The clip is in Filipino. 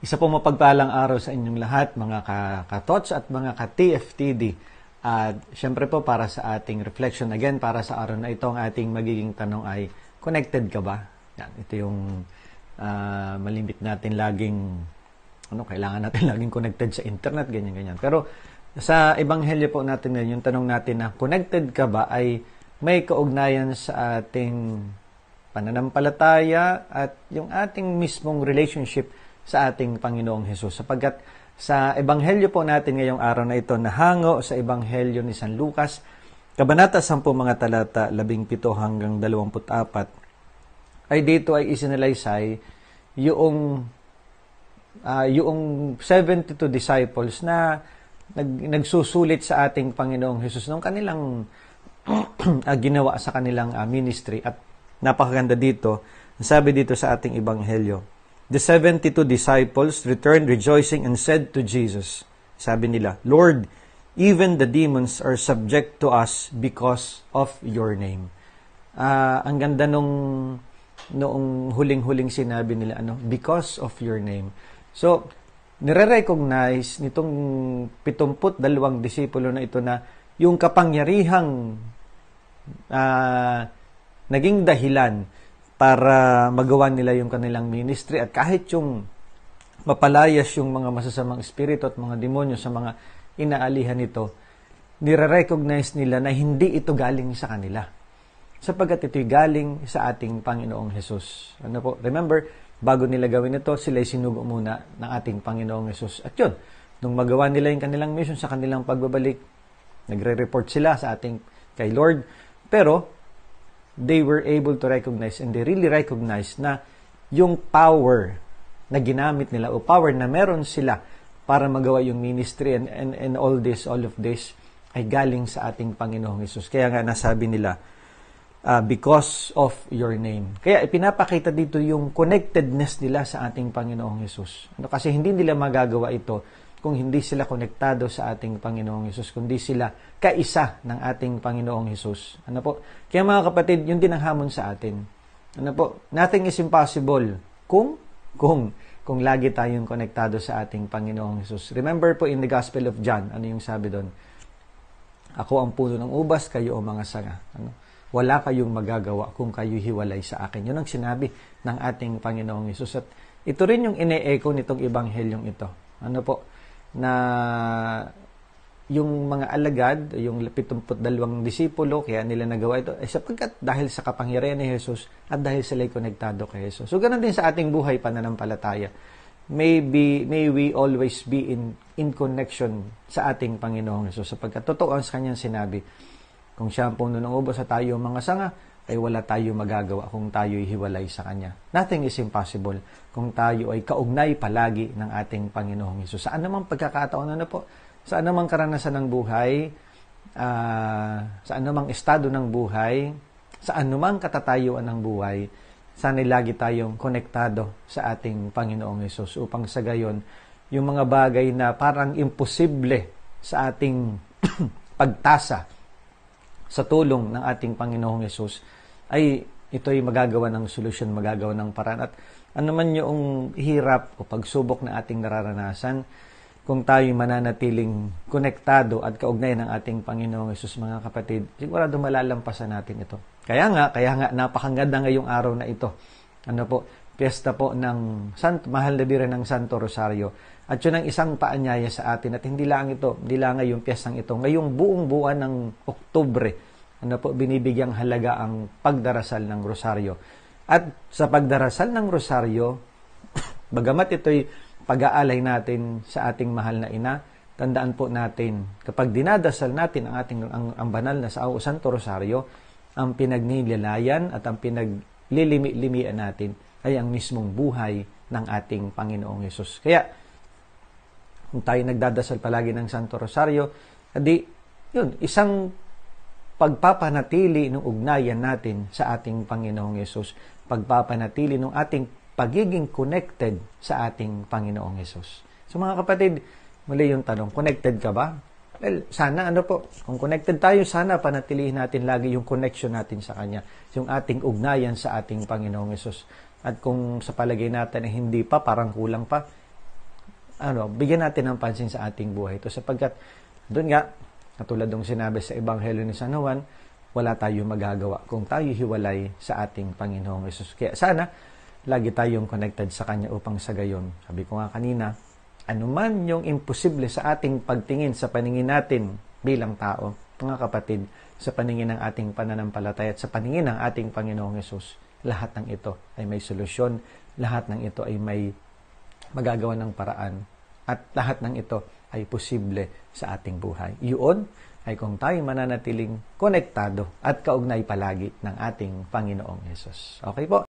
Isa po mapagpalang araw sa inyong lahat, mga ka-tots at mga ka-TFTD. At syempre po para sa ating reflection again, para sa araw na ito, ang ating magiging tanong ay, connected ka ba? Yan, ito yung malimit natin laging, kailangan natin laging connected sa internet, ganyan-ganyan. Pero sa ebanghelyo po natin na yung tanong natin na, connected ka ba ay may kaugnayan sa ating pananampalataya at yung ating mismong relationship sa ating Panginoong Hesus. Sapagkat sa ebanghelyo po natin ngayong araw na ito, nahango sa ebanghelyo ni San Lucas, Kabanata 10 mga talata 17 hanggang 24, ay dito ay isinalaysay yung 72 disciples na nagsusulit sa ating Panginoong Hesus nung kanilang ginawa sa kanilang ministry. At napakaganda dito, sabi dito sa ating ebanghelyo, the 72 disciples returned rejoicing and said to Jesus, sabi nila, Lord, even the demons are subject to us because of your name. Ang ganda noong huling-huling sinabi nila, because of your name. So, nire-recognize nitong 72 disipulo na ito na yung kapangyarihang naging dahilan para magawa nila yung kanilang ministry, at kahit yung mapalayas yung mga masasamang espiritu at mga demonyo sa mga inaalihan nito, nire-recognize nila na hindi ito galing sa kanila, sapagkat ito'y galing sa ating Panginoong Hesus. Remember, bago nila gawin ito, sila'y sinugo muna ng ating Panginoong Hesus. At yun, nung magawa nila yung kanilang mission sa kanilang pagbabalik, nagre-report sila sa ating kay Lord, pero they were able to recognize, and they really recognize na yung power na ginamit nila o power na meron sila para magawa yung ministry and all of this ay galing sa ating Panginoong Hesus. Kaya nga nasabi nila, because of your name. Kaya ipinapakita dito yung connectedness nila sa ating Panginoong Hesus. Kasi hindi nila magagawa ito kung hindi sila konektado sa ating Panginoong Hesus, kundi sila kaisa ng ating Panginoong Hesus. Kaya mga kapatid, yun din ang hamon sa atin. Nothing is impossible kung lagi tayong konektado sa ating Panginoong Hesus. Remember po in the Gospel of John, ano yung sabi doon? Ako ang puno ng ubas, kayo ang mga sanga. Wala kayong magagawa kung kayo hiwalay sa akin. Yun ang sinabi ng ating Panginoong Hesus. At ito rin yung ine-echo nitong ebanghelyong ito. Na yung mga alagad, yung 72 disipulo, kaya nila nagawa ito, sapagkat dahil sa kapangyarihan ni Jesus at dahil sila'y konektado kay Jesus. So, ganun din sa ating buhay pananampalataya. May we always be in connection sa ating Panginoong Jesus, sapagkat totoo ang kanyang sinabi, kung siya ang puno ng ubos at tayo mga sanga, ay wala tayo magagawa kung tayo'y hiwalay sa Kanya. Nothing is impossible kung tayo ay kaugnay palagi ng ating Panginoong Hesus. Saan namang pagkakataon saan namang karanasan ng buhay, saan namang estado ng buhay, saan namang katatayuan ng buhay, sana'y lagi tayong konektado sa ating Panginoong Hesus upang sa gayon, yung mga bagay na parang imposible sa ating pagtasa sa tulong ng ating Panginoong Hesus, ay ito'y magagawa ng solusyon, magagawa ng paraan. At ano man yung hirap o pagsubok na ating nararanasan, kung tayo mananatiling konektado at kaugnay ng ating Panginoong Hesus, mga kapatid, sigurado malalampasan natin ito. Kaya nga, napakaganda ngayong araw na ito. Piyesta po ng mahal na bira ng Santo Rosario. At yun ang isang paanyaya sa atin. At hindi lang ngayong piyestang ito. Ngayong buong buwan ng Oktubre, binibigyang halaga ang pagdarasal ng Rosaryo. At sa pagdarasal ng Rosaryo, bagamat ito'y pag-aalay natin sa ating mahal na ina, tandaan po natin, kapag dinadasal natin ang banal na Santo Rosario, ang pinagnilalayan at ang pinaglilimi-limian natin ay ang mismong buhay ng ating Panginoong Hesus. Kaya, kung tayo nagdadasal palagi ng Santo Rosario, isang pagpapanatili ng ugnayan natin sa ating Panginoong Hesus, pagpapanatili ng ating pagiging connected sa ating Panginoong Hesus. So mga kapatid, muli yung tanong, connected ka ba? Well, sana kung connected tayo, sana panatilihin natin lagi yung connection natin sa Kanya, yung ating ugnayan sa ating Panginoong Hesus. At kung sa palagay natin ay hindi pa, parang kulang pa, bigyan natin ng pansin sa ating buhay ito sapagkat doon nga, katulad ng sinabi sa Ebanghelyo ni San Juan, wala tayong magagawa kung tayo hiwalay sa ating Panginoong Hesus. Kaya sana, lagi tayong connected sa Kanya upang sa gayon. Sabi ko nga kanina, anuman yung imposible sa ating pagtingin sa paningin natin bilang tao, mga kapatid, sa paningin ng ating pananampalataya at sa paningin ng ating Panginoong Hesus, lahat ng ito ay may solusyon, lahat ng ito ay may magagawa ng paraan, at lahat ng ito ay posible sa ating buhay. Iyon ay kung tayo mananatiling konektado at kaugnay palagi ng ating Panginoong Hesus. Okay po?